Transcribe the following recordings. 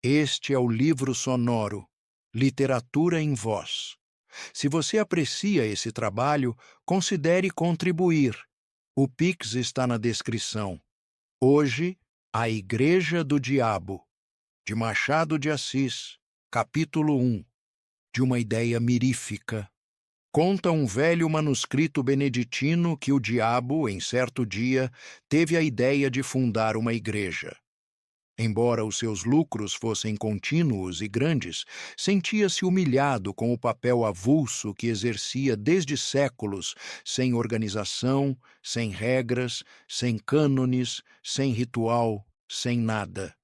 Este é o livro sonoro, Literatura em Voz. Se você aprecia esse trabalho, considere contribuir. O Pix está na descrição. Hoje, A Igreja do Diabo, de Machado de Assis, capítulo 1, de uma ideia mirífica. Conta um velho manuscrito beneditino que o diabo, em certo dia, teve a ideia de fundar uma igreja. Embora os seus lucros fossem contínuos e grandes, sentia-se humilhado com o papel avulso que exercia desde séculos, sem organização, sem regras, sem cânones, sem ritual, sem nada.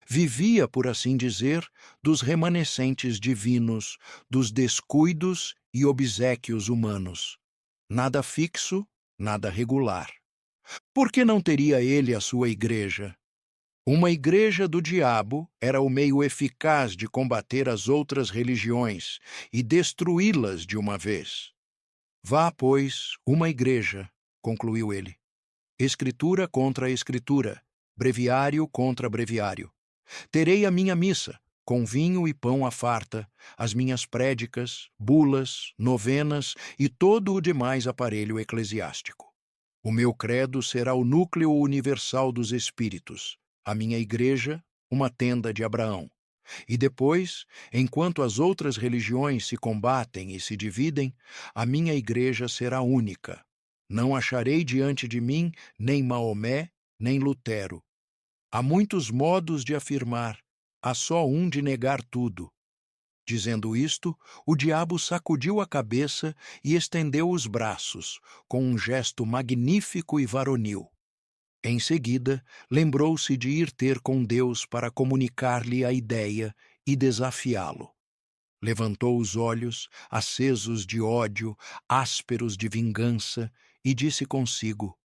Vivia, por assim dizer, dos remanescentes divinos, dos descuidos e obséquios humanos. Nada fixo, nada regular. Por que não teria ele a sua igreja? Uma igreja do diabo era o meio eficaz de combater as outras religiões e destruí-las de uma vez. Vá, pois, uma igreja, concluiu ele. Escritura contra escritura, breviário contra breviário. Terei a minha missa, com vinho e pão à farta, as minhas prédicas, bulas, novenas e todo o demais aparelho eclesiástico. O meu credo será o núcleo universal dos espíritos, a minha igreja, uma tenda de Abraão. E depois, enquanto as outras religiões se combatem e se dividem, a minha igreja será única. Não acharei diante de mim nem Maomé, nem Lutero. Há muitos modos de afirmar, há só um de negar tudo. Dizendo isto, o diabo sacudiu a cabeça e estendeu os braços, com um gesto magnífico e varonil. Em seguida, lembrou-se de ir ter com Deus para comunicar-lhe a ideia e desafiá-lo. Levantou os olhos, acesos de ódio, ásperos de vingança, e disse consigo: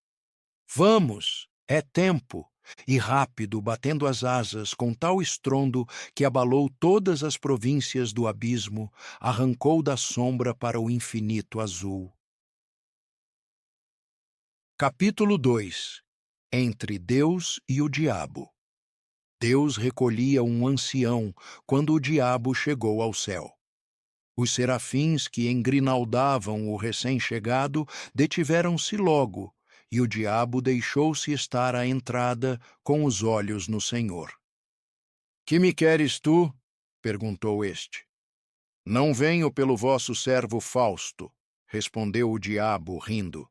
Vamos, é tempo! E rápido, batendo as asas com tal estrondo que abalou todas as províncias do abismo, arrancou da sombra para o infinito azul. Capítulo 2. Entre Deus e o Diabo. Deus recolhia um ancião quando o diabo chegou ao céu. Os serafins que engrinaldavam o recém-chegado detiveram-se logo, e o diabo deixou-se estar à entrada com os olhos no Senhor. Que me queres tu? Perguntou este. Não venho pelo vosso servo Fausto, respondeu o diabo, rindo,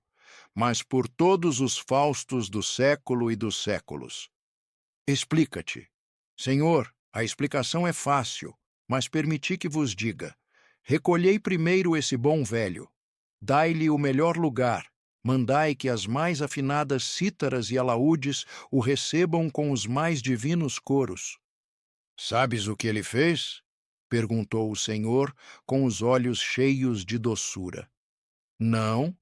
mas por todos os Faustos do século e dos séculos. Explica-te. Senhor, a explicação é fácil, mas permiti que vos diga. Recolhei primeiro esse bom velho. Dai-lhe o melhor lugar. Mandai que as mais afinadas cítaras e alaúdes o recebam com os mais divinos coros. Sabes o que ele fez? Perguntou o Senhor, com os olhos cheios de doçura. Não,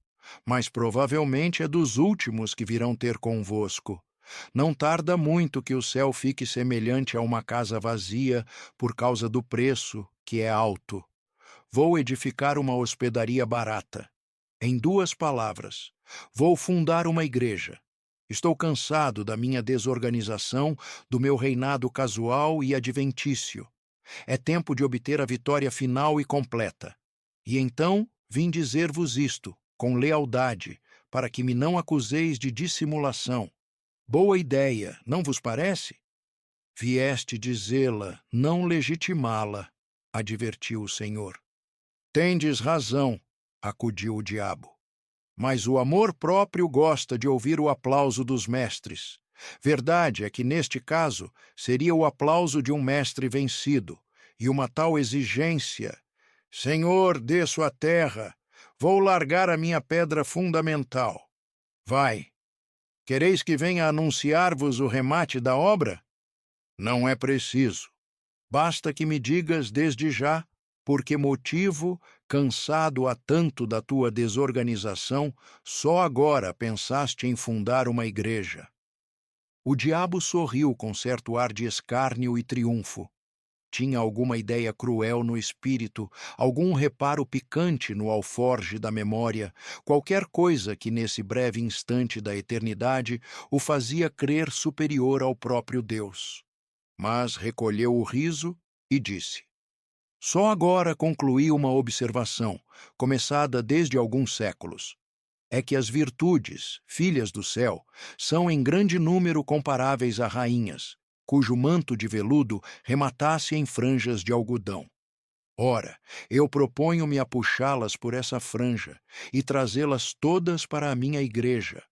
mas provavelmente é dos últimos que virão ter convosco. Não tarda muito que o céu fique semelhante a uma casa vazia por causa do preço, que é alto. Vou edificar uma hospedaria barata. Em duas palavras, vou fundar uma igreja. Estou cansado da minha desorganização, do meu reinado casual e adventício. É tempo de obter a vitória final e completa. E então vim dizer-vos isto, com lealdade, para que me não acuseis de dissimulação. Boa ideia, não vos parece? Vieste dizê-la, não legitimá-la, advertiu o Senhor. Tendes razão, acudiu o diabo. Mas o amor próprio gosta de ouvir o aplauso dos mestres. Verdade é que, neste caso, seria o aplauso de um mestre vencido, e uma tal exigência. Senhor, desço à terra, vou largar a minha pedra fundamental. Vai. Quereis que venha anunciar-vos o remate da obra? Não é preciso. Basta que me digas desde já por que motivo, cansado há tanto da tua desorganização, só agora pensaste em fundar uma igreja. O diabo sorriu com certo ar de escárnio e triunfo. Tinha alguma ideia cruel no espírito, algum reparo picante no alforje da memória, qualquer coisa que nesse breve instante da eternidade o fazia crer superior ao próprio Deus. mas recolheu o riso e disse: Só agora concluí uma observação, começada desde alguns séculos. É que as virtudes, filhas do céu, são em grande número comparáveis a rainhas, cujo manto de veludo rematasse em franjas de algodão. Ora, eu proponho-me a puxá-las por essa franja e trazê-las todas para a minha igreja.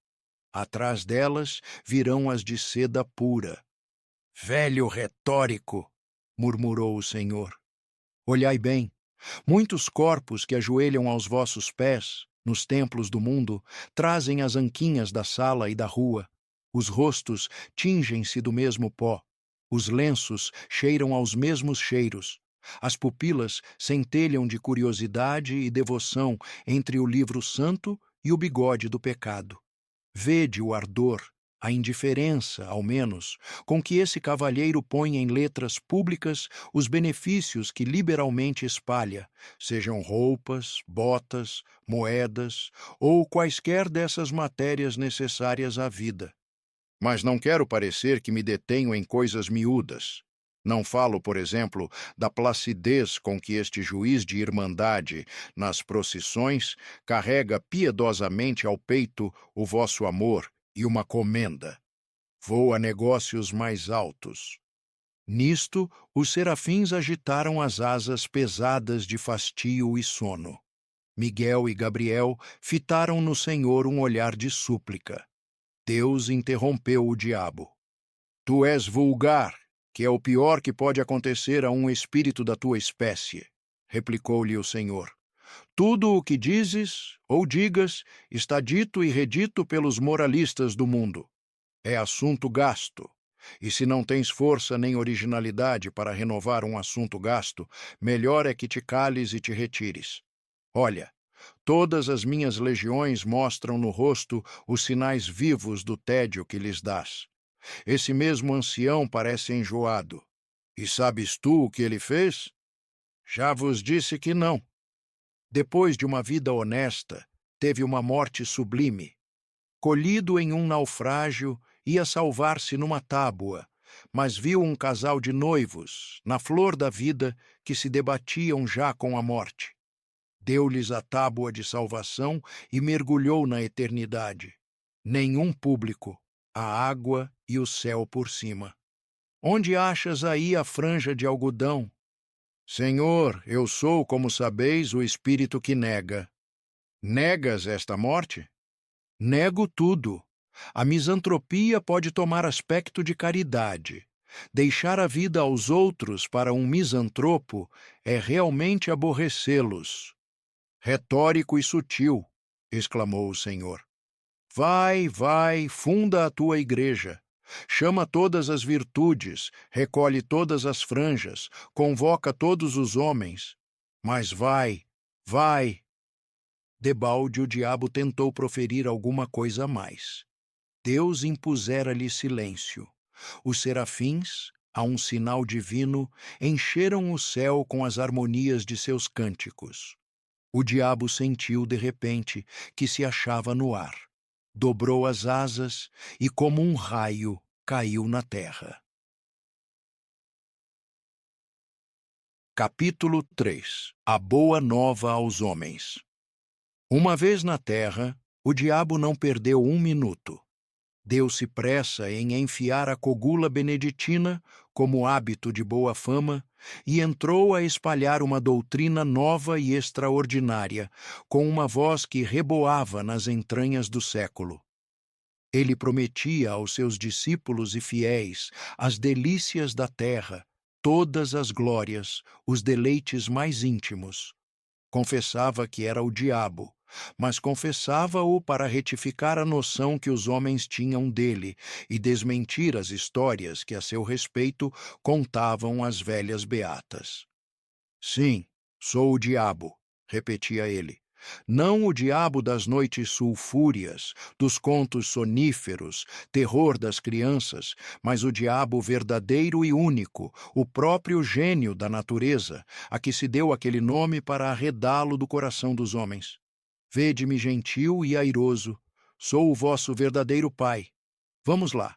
Atrás delas virão as de seda pura. Velho retórico, murmurou o Senhor. Olhai bem, muitos corpos que ajoelham aos vossos pés, nos templos do mundo, trazem as anquinhas da sala e da rua. Os rostos tingem-se do mesmo pó. Os lenços cheiram aos mesmos cheiros. As pupilas centelham de curiosidade e devoção entre o livro santo e o bigode do pecado. Vede o ardor, a indiferença, ao menos, com que esse cavalheiro põe em letras públicas os benefícios que liberalmente espalha, sejam roupas, botas, moedas ou quaisquer dessas matérias necessárias à vida. Mas não quero parecer que me detenho em coisas miúdas. Não falo, por exemplo, da placidez com que este juiz de irmandade, nas procissões, carrega piedosamente ao peito o vosso amor e uma comenda. Vou a negócios mais altos. Nisto, os serafins agitaram as asas pesadas de fastio e sono. Miguel e Gabriel fitaram no Senhor um olhar de súplica. Deus interrompeu o diabo. Tu és vulgar, que é o pior que pode acontecer a um espírito da tua espécie, replicou-lhe o Senhor. Tudo o que dizes ou digas está dito e redito pelos moralistas do mundo. É assunto gasto. E se não tens força nem originalidade para renovar um assunto gasto, melhor é que te cales e te retires. Olha, todas as minhas legiões mostram no rosto os sinais vivos do tédio que lhes dás. Esse mesmo ancião parece enjoado. E sabes tu o que ele fez? Já vos disse que não. Depois de uma vida honesta, teve uma morte sublime. Colhido em um naufrágio, ia salvar-se numa tábua, mas viu um casal de noivos, na flor da vida, que se debatiam já com a morte. Deu-lhes a tábua de salvação e mergulhou na eternidade. Nenhum público, a água e o céu por cima. Onde achas aí a franja de algodão? Senhor, eu sou, como sabeis, o espírito que nega. Negas esta morte? Nego tudo. A misantropia pode tomar aspecto de caridade. Deixar a vida aos outros para um misantropo é realmente aborrecê-los. Retórico e sutil, exclamou o Senhor. Vai, vai, funda a tua igreja. Chama todas as virtudes, recolhe todas as franjas, convoca todos os homens. Mas vai, vai. Debalde o diabo tentou proferir alguma coisa a mais. Deus impusera-lhe silêncio. Os serafins, a um sinal divino, encheram o céu com as harmonias de seus cânticos. O diabo sentiu, de repente, que se achava no ar. Dobrou as asas e, como um raio, caiu na terra. Capítulo 3. A boa nova aos homens. Uma vez na terra, o diabo não perdeu um minuto. Deu-se pressa em enfiar a cogula beneditina, como hábito de boa fama, e entrou a espalhar uma doutrina nova e extraordinária, com uma voz que reboava nas entranhas do século. Ele prometia aos seus discípulos e fiéis as delícias da terra, todas as glórias, os deleites mais íntimos. Confessava que era o diabo, mas confessava-o para retificar a noção que os homens tinham dele e desmentir as histórias que a seu respeito contavam as velhas beatas. Sim, sou o diabo, repetia ele. Não o diabo das noites sulfúreas, dos contos soníferos, terror das crianças, mas o diabo verdadeiro e único, o próprio gênio da natureza, a que se deu aquele nome para arredá-lo do coração dos homens. Vede-me gentil e airoso, sou o vosso verdadeiro pai. Vamos lá,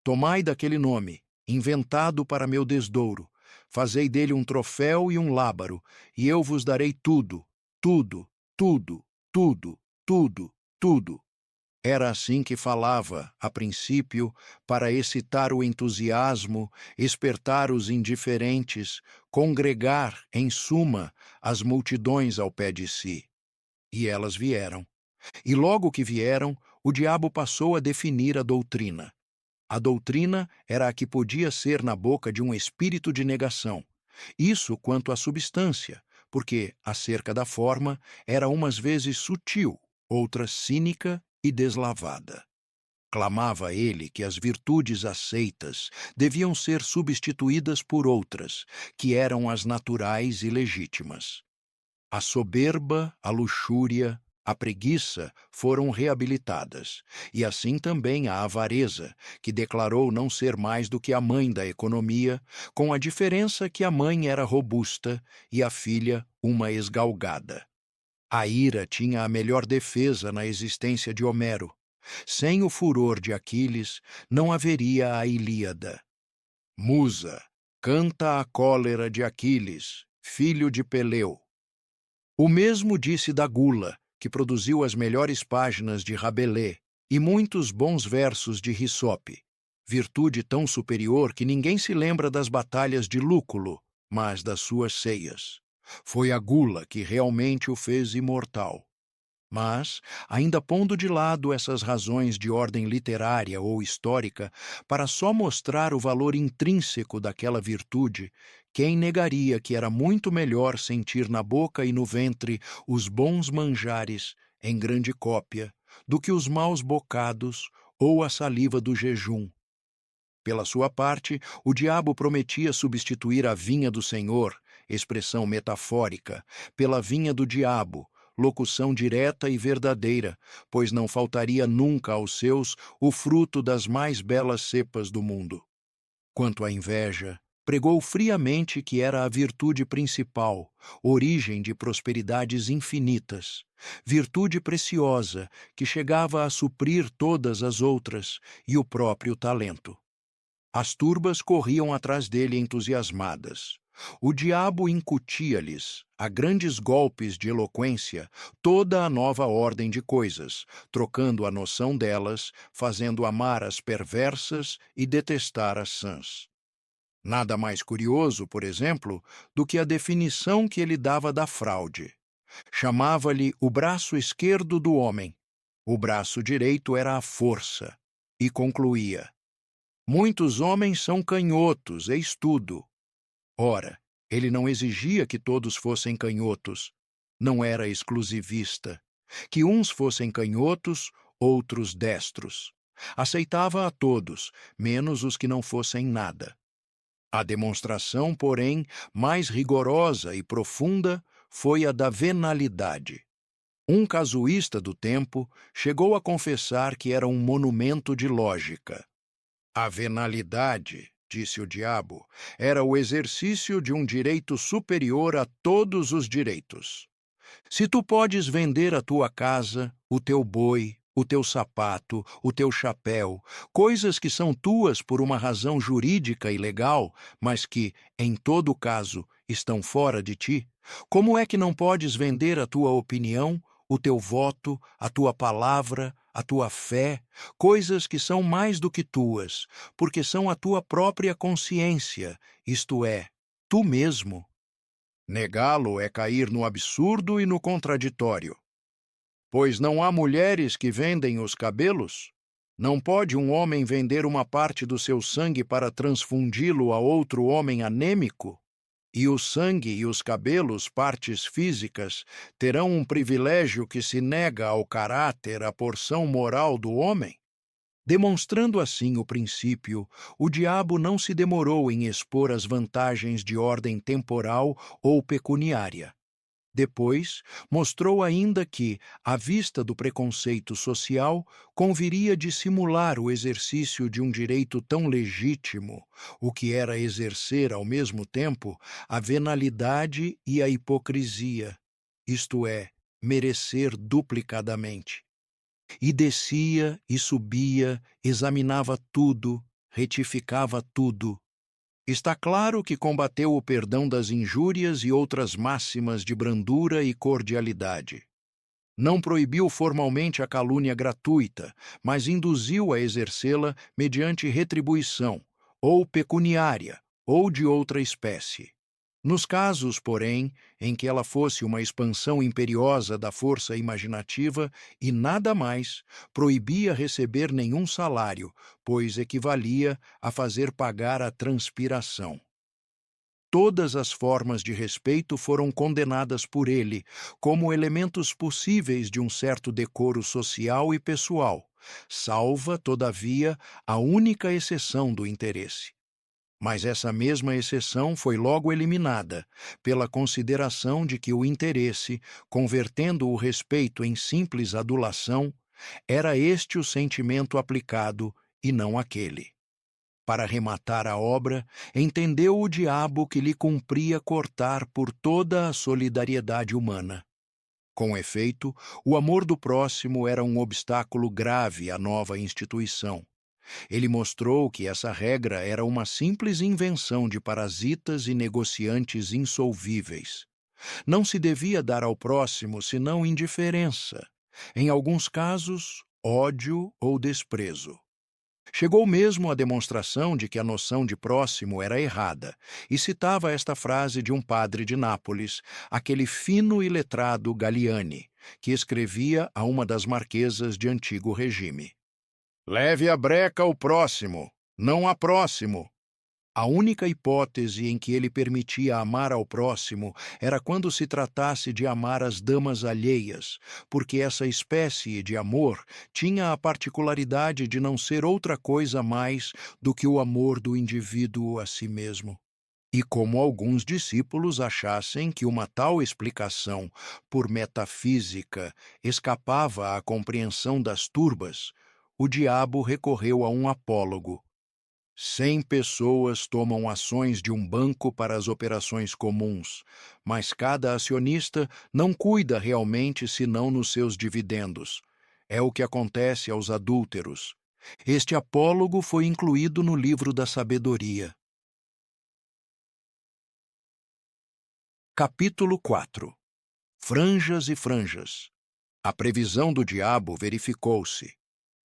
tomai daquele nome, inventado para meu desdouro. Fazei dele um troféu e um lábaro, e eu vos darei tudo, tudo, tudo, tudo, tudo, tudo. Era assim que falava, a princípio, para excitar o entusiasmo, espertar os indiferentes, congregar, em suma, as multidões ao pé de si. E elas vieram. E logo que vieram, o diabo passou a definir a doutrina. A doutrina era a que podia ser na boca de um espírito de negação. Isso quanto à substância, porque, acerca da forma, era umas vezes sutil, outras cínica e deslavada. Clamava ele que as virtudes aceitas deviam ser substituídas por outras, que eram as naturais e legítimas. A soberba, a luxúria, a preguiça foram reabilitadas, e assim também a avareza, que declarou não ser mais do que a mãe da economia, com a diferença que a mãe era robusta e a filha uma esgalgada. A ira tinha a melhor defesa na existência de Homero. Sem o furor de Aquiles, não haveria a Ilíada. Musa, canta a cólera de Aquiles, filho de Peleu. O mesmo disse da gula, que produziu as melhores páginas de Rabelais e muitos bons versos de Risope, virtude tão superior que ninguém se lembra das batalhas de Lúculo, mas das suas ceias. Foi a gula que realmente o fez imortal. Mas, ainda pondo de lado essas razões de ordem literária ou histórica, para só mostrar o valor intrínseco daquela virtude, quem negaria que era muito melhor sentir na boca e no ventre os bons manjares, em grande cópia, do que os maus bocados ou a saliva do jejum? Pela sua parte, o diabo prometia substituir a vinha do Senhor, expressão metafórica, pela vinha do diabo, locução direta e verdadeira, pois não faltaria nunca aos seus o fruto das mais belas cepas do mundo. Quanto à inveja, pregou friamente que era a virtude principal, origem de prosperidades infinitas, virtude preciosa que chegava a suprir todas as outras e o próprio talento. As turbas corriam atrás dele entusiasmadas. O diabo incutia-lhes, a grandes golpes de eloquência, toda a nova ordem de coisas, trocando a noção delas, fazendo amar as perversas e detestar as sãs. Nada mais curioso, por exemplo, do que a definição que ele dava da fraude. Chamava-lhe o braço esquerdo do homem. O braço direito era a força. E concluía: muitos homens são canhotos, eis tudo. Ora, ele não exigia que todos fossem canhotos. Não era exclusivista. Que uns fossem canhotos, outros destros. Aceitava a todos, menos os que não fossem nada. A demonstração, porém, mais rigorosa e profunda foi a da venalidade. Um casuísta do tempo chegou a confessar que era um monumento de lógica. A venalidade, disse o diabo, era o exercício de um direito superior a todos os direitos. Se tu podes vender a tua casa, o teu boi, o teu sapato, o teu chapéu, coisas que são tuas por uma razão jurídica e legal, mas que, em todo caso, estão fora de ti, como é que não podes vender a tua opinião, o teu voto, a tua palavra, a tua fé, coisas que são mais do que tuas, porque são a tua própria consciência, isto é, tu mesmo? Negá-lo é cair no absurdo e no contraditório. Pois não há mulheres que vendem os cabelos? Não pode um homem vender uma parte do seu sangue para transfundi-lo a outro homem anêmico? E o sangue e os cabelos, partes físicas, terão um privilégio que se nega ao caráter, à porção moral do homem? Demonstrando assim o princípio, o diabo não se demorou em expor as vantagens de ordem temporal ou pecuniária. Depois, mostrou ainda que, à vista do preconceito social, conviria dissimular o exercício de um direito tão legítimo, o que era exercer, ao mesmo tempo, a venalidade e a hipocrisia, isto é, merecer duplicadamente. E descia e subia, examinava tudo, retificava tudo. Está claro que combateu o perdão das injúrias e outras máximas de brandura e cordialidade. Não proibiu formalmente a calúnia gratuita, mas induziu a exercê-la mediante retribuição, ou pecuniária, ou de outra espécie. Nos casos, porém, em que ela fosse uma expansão imperiosa da força imaginativa e nada mais, proibia receber nenhum salário, pois equivalia a fazer pagar a transpiração. Todas as formas de respeito foram condenadas por ele como elementos possíveis de um certo decoro social e pessoal, salva, todavia, a única exceção do interesse. Mas essa mesma exceção foi logo eliminada, pela consideração de que o interesse, convertendo o respeito em simples adulação, era este o sentimento aplicado e não aquele. Para rematar a obra, entendeu o diabo que lhe cumpria cortar por toda a solidariedade humana. Com efeito, o amor do próximo era um obstáculo grave à nova instituição. Ele mostrou que essa regra era uma simples invenção de parasitas e negociantes insolvíveis. Não se devia dar ao próximo senão indiferença, em alguns casos, ódio ou desprezo. Chegou mesmo à demonstração de que a noção de próximo era errada, e citava esta frase de um padre de Nápoles, aquele fino e letrado Galiani, que escrevia a uma das marquesas de antigo regime. Leve a breca o próximo, não há próximo. A única hipótese em que ele permitia amar ao próximo era quando se tratasse de amar as damas alheias, porque essa espécie de amor tinha a particularidade de não ser outra coisa mais do que o amor do indivíduo a si mesmo. E como alguns discípulos achassem que uma tal explicação, por metafísica, escapava à compreensão das turbas, o diabo recorreu a um apólogo. 100 pessoas tomam ações de um banco para as operações comuns, mas cada acionista não cuida realmente senão nos seus dividendos. É o que acontece aos adúlteros. Este apólogo foi incluído no livro da sabedoria. Capítulo 4. Franjas e franjas. A previsão do diabo verificou-se.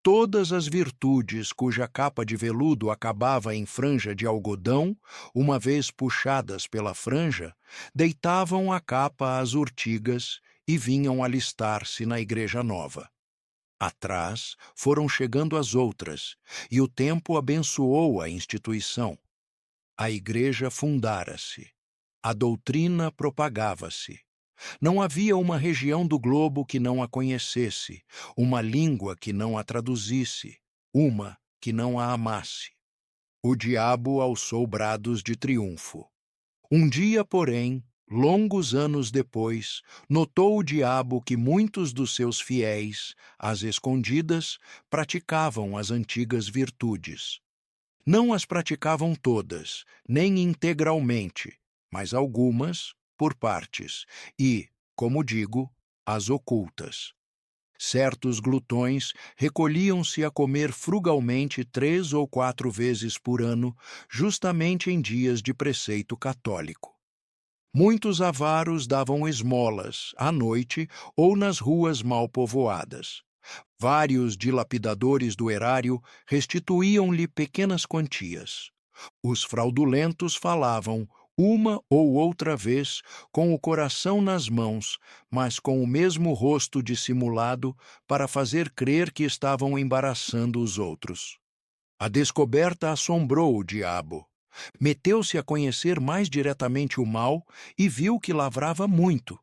Todas as virtudes cuja capa de veludo acabava em franja de algodão, uma vez puxadas pela franja, deitavam a capa às urtigas e vinham alistar-se na igreja nova. Atrás foram chegando as outras, e o tempo abençoou a instituição. A igreja fundara-se. A doutrina propagava-se. Não havia uma região do globo que não a conhecesse, uma língua que não a traduzisse, uma que não a amasse. O diabo alçou brados de triunfo. Um dia, porém, longos anos depois, notou o diabo que muitos dos seus fiéis, às escondidas, praticavam as antigas virtudes. Não as praticavam todas, nem integralmente, mas algumas, por partes, e, como digo, as ocultas. Certos glutões recolhiam-se a comer frugalmente 3 ou 4 vezes por ano, justamente em dias de preceito católico. Muitos avaros davam esmolas, à noite ou nas ruas mal povoadas. Vários dilapidadores do erário restituíam-lhe pequenas quantias. Os fraudulentos falavam, uma ou outra vez, com o coração nas mãos, mas com o mesmo rosto dissimulado para fazer crer que estavam embaraçando os outros. A descoberta assombrou o diabo. Meteu-se a conhecer mais diretamente o mal e viu que lavrava muito.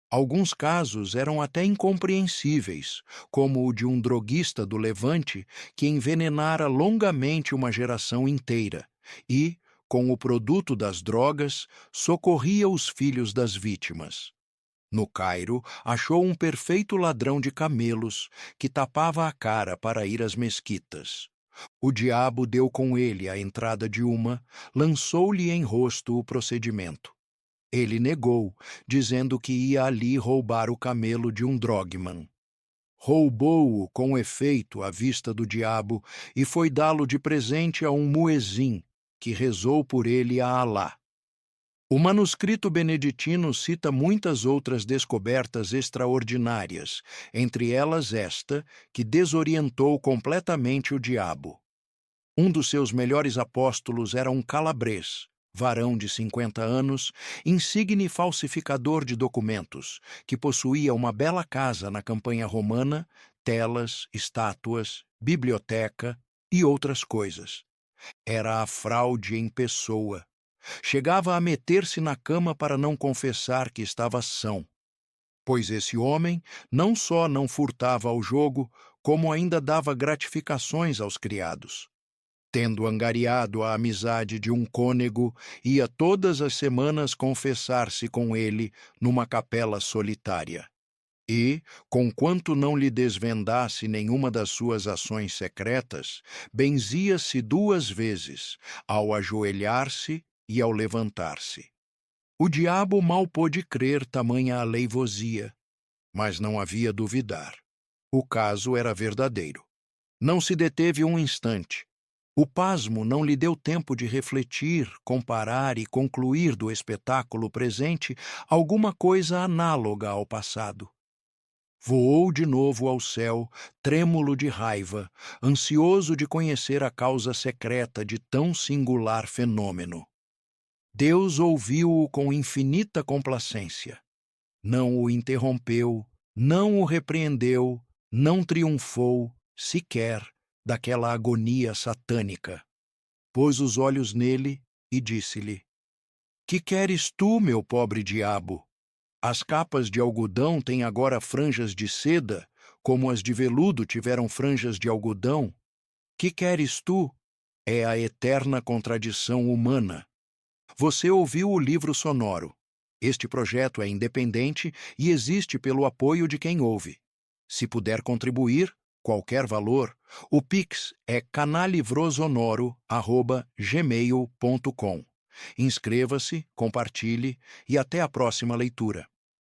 Alguns casos eram até incompreensíveis, como o de um droguista do Levante que envenenara longamente uma geração inteira e, com o produto das drogas, socorria os filhos das vítimas. No Cairo, achou um perfeito ladrão de camelos que tapava a cara para ir às mesquitas. O diabo deu com ele a entrada de uma, lançou-lhe em rosto o procedimento. Ele negou, dizendo que ia ali roubar o camelo de um drogman. roubou-o com efeito à vista do diabo e foi dá-lo de presente a um muezim, que rezou por ele a Alá. O manuscrito beneditino cita muitas outras descobertas extraordinárias, entre elas esta, que desorientou completamente o diabo. Um dos seus melhores apóstolos era um calabrês, varão de 50 anos, insigne falsificador de documentos, que possuía uma bela casa na campanha romana, telas, estátuas, biblioteca e outras coisas. Era a fraude em pessoa. Chegava a meter-se na cama para não confessar que estava são, pois esse homem não só não furtava ao jogo, como ainda dava gratificações aos criados. Tendo angariado a amizade de um cônego, ia todas as semanas confessar-se com ele numa capela solitária. E, conquanto não lhe desvendasse nenhuma das suas ações secretas, benzia-se 2 vezes, ao ajoelhar-se e ao levantar-se. O diabo mal pôde crer tamanha aleivosia, mas não havia duvidar. O caso era verdadeiro. Não se deteve um instante. O pasmo não lhe deu tempo de refletir, comparar e concluir do espetáculo presente alguma coisa análoga ao passado. Voou de novo ao céu, trêmulo de raiva, ansioso de conhecer a causa secreta de tão singular fenômeno. Deus ouviu-o com infinita complacência. Não o interrompeu, não o repreendeu, não triunfou, sequer, daquela agonia satânica. Pôs os olhos nele e disse-lhe: Que queres tu, meu pobre diabo? As capas de algodão têm agora franjas de seda, como as de veludo tiveram franjas de algodão. Que queres tu? É a eterna contradição humana. Você ouviu o livro sonoro. Este projeto é independente e existe pelo apoio de quem ouve. Se puder contribuir, qualquer valor, o Pix é canalivrosonoro@gmail.com. Inscreva-se, compartilhe e até a próxima leitura.